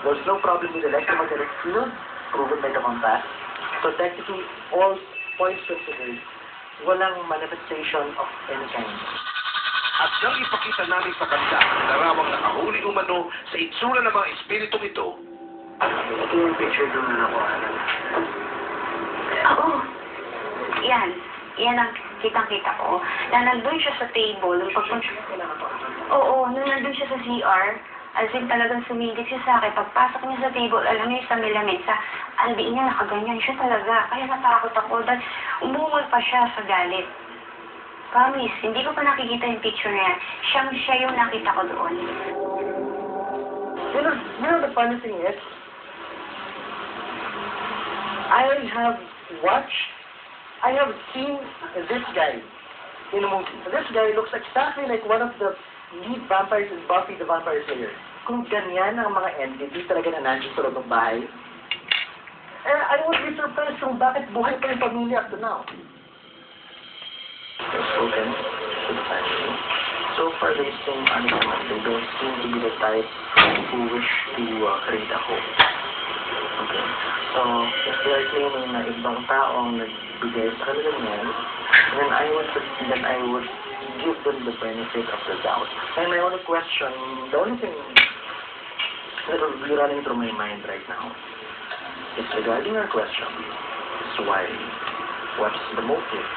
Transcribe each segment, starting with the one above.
There's no problem with electromagnetic field proven by the compass. So technically, all points considered, walang manifestation of any kind. At nang ipakita namin sa kanila ang larawang nakahuli umano sa itsura ng mga espiritong ito. Ito yung picture doon na nakuha. Oo. Yan. Yan ang kitang-kita ko. Na nandun siya sa table. Nung pagpunta... Oo, nung nandun siya sa CR, as in talagang sumilip siya sa akin. Pagpasok niya sa table, alam niyo sa lamesa, albiin niya nakaganyan siya talaga. Kaya natakot ako dahil umungol pa siya sa galit. Promise, hindi ko pa nakikita yung picture na yan. Siya yung nakita ko doon. You know the funny thing is, I have seen this guy in a movie. This guy looks exactly like one of the lead vampires in Buffy the Vampire Slayer. Kung ganyan ang mga entity talaga na nandiyan sa loob ng bahay, I would be surprised kung bakit buhay pa yung pamilya up to now. Spoken to the family. So far, they seem naman. They don't seem to be the type who wish to create a hope. Okay. So, if they are claiming na ibang taong nagbigay sa kanila niyan, then I would give them the benefit of the doubt. And my only question, the only thing that will be running through my mind right now is regarding our question, is why? What's the motive?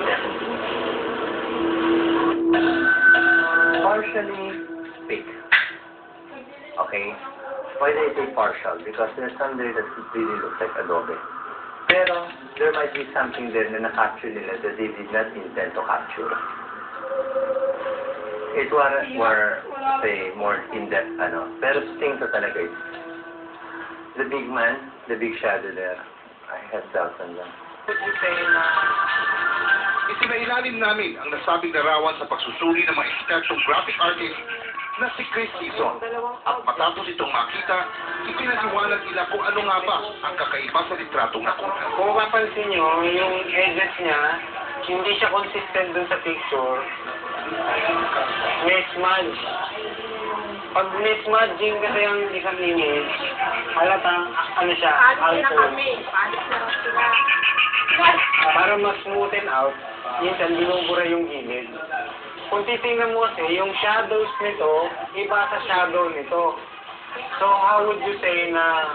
Definitely. Partially fake. Okay? Why do I say partial? Because there's some there that really looks like adobe. Pero there might be something there na na-capture nila that they did not intend to capture. It were say, more in-depth, Pero sa tingin ko talaga is, the big man, the big shadow there, I have doubts on that. Would you say na isinailalim namin ang nasabing larawan sa pagsusuri ng mga ekspertong graphic artist na si Chris Season. At matapos itong makita, ipinaliwanag nila kung ano nga ba ang kakaiba sa litratong nakuha. Kung mapapansin nyo, yung edges niya, hindi siya consistent dun sa picture. Mismatch. Pag mismatching kasi ang isang image, halatang, siya, alter. Para mas smoothen out, minsan binubura yung gilid. Kung titingnan mo kasi, yung shadows nito, iba sa shadow nito. So, how would you say na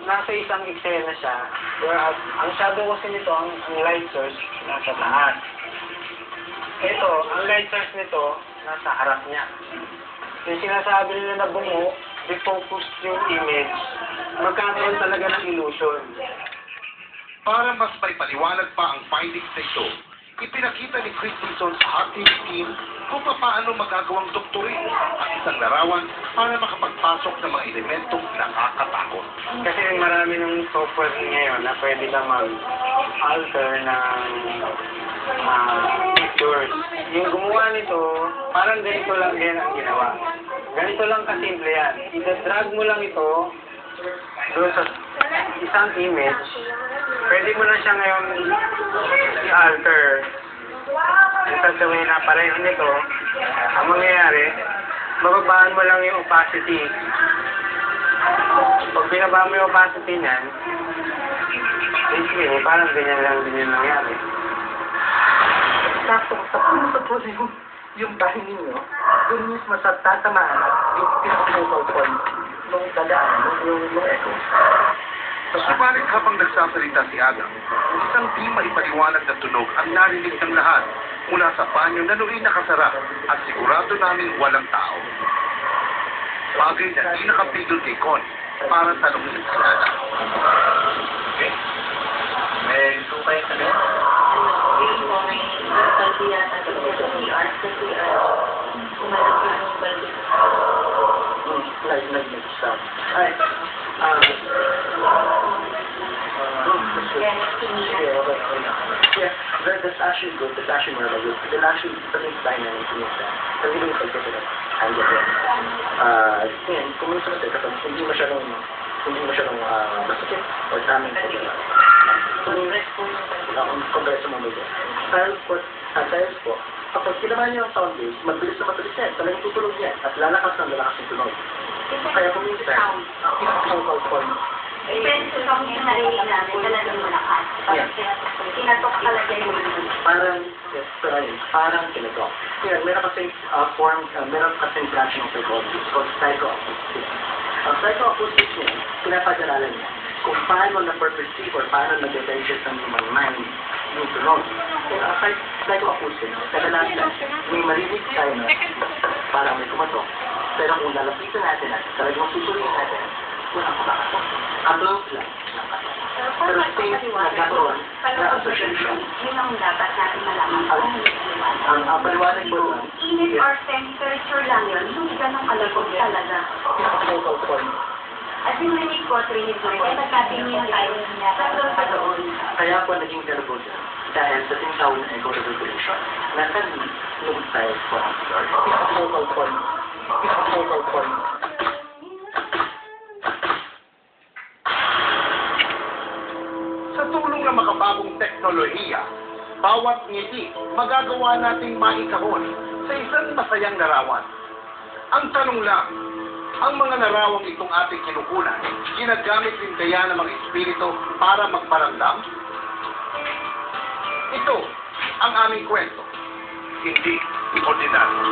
nasa isang eksena siya, whereas ang shadow kasi nito, ang light source, nasa taas. Ito, ang light source nito, nasa harap niya. Yung sinasabi nila na bungo, defocused yung image, magkakaroon talaga ng illusion. Para mas may paliwanag pa ang findings na ito, ipinakita ni Chris Season sa Hot TV team kung paano magagawang doktorin ang isang larawan para makapagpasok ng mga elementong nakakatakot. Kasi marami ng software ngayon na pwede ka mag-alter ng pictures. Yung gumawa nito, parang ganito lang din ang ginawa. Ganito lang kasimple yan. I-drag mo lang ito doon sa isang image. Pwede mo na siya ngayon i-alter. Yung sasabihin na pareho nito, ang mangyayari, bababaan mo lang yung opacity. Pag binaba mo yung opacity niyan, basically, parang ganyan lang din yung nangyari. Sa yung bahay ninyo, doon mismo sa tatamaan at yung pinaka-focal point nung dadaan, yung echo. Subalit habang nagsasalita si Adam, isang di maipaliwanag na tunog ang narinig ng lahat mula sa banyo na nooy nakasara at sigurado namin walang tao. Bagay na di nakapigil kay Connie para tanongin si Adam. Okay. May gusto kayo sabihin? Hindi po, may baldi yata sa CR kasi kumalag yung baldi. Nag-stop. Ay, yeah, that's actually good. That's actually more good. It'll actually something dynamic in that. Kasi yung pagkakita, ang gawin. Yan, kung minsan kasi kapag hindi masyadong masakit o daming kongreso mo medyo. Tiles po, kapag kinaman niyo ang sound waves, mabilis na yan. Talagang tutulog yan at lalakas ng tunog. Kaya kung minsan, sound. focal point. Depende sa sound na narinig namin, talagang malakas. Yeah. Tinatok talaga yung Parang, yes, parang kinatok. Kaya meron kasing meron kasing branch ng psychology called psychoacoustic. Ang psychoacoustic niya, pinapag-aralan niya kung paano na-perceive or paano na-digest ng human mind yung tunog. Kaya ang psychoacoustic, kadalasan, may marinig tayo na parang may kumatok. Pero kung lalapitan natin at talagang susuriin natin, walang kumakatok. Ang close lang. Pero since nagkakaroon na association, yun ang dapat natin malaman. ang paliwanag mo lang, Init or temperature lang yun, hindi ganun kalagod talaga. focal point. At yung rinig ko, rinig ko rin, kaya nagkatingin tayo sa doon sa doon. Kaya po naging terrible siya. Dahil sa tinatawag na echo regulation, nasan yung style po ang start. Focal point. Focal point. Sa tulong ng makabagong teknolohiya, bawat ngiti magagawa nating maikahon sa isang masayang larawan. Ang tanong lang, ang mga larawang itong ating kinukunan, ginagamit din kaya ng mga espiritu para magparamdam? Ito ang aming kwento. Hindi ordinaryo.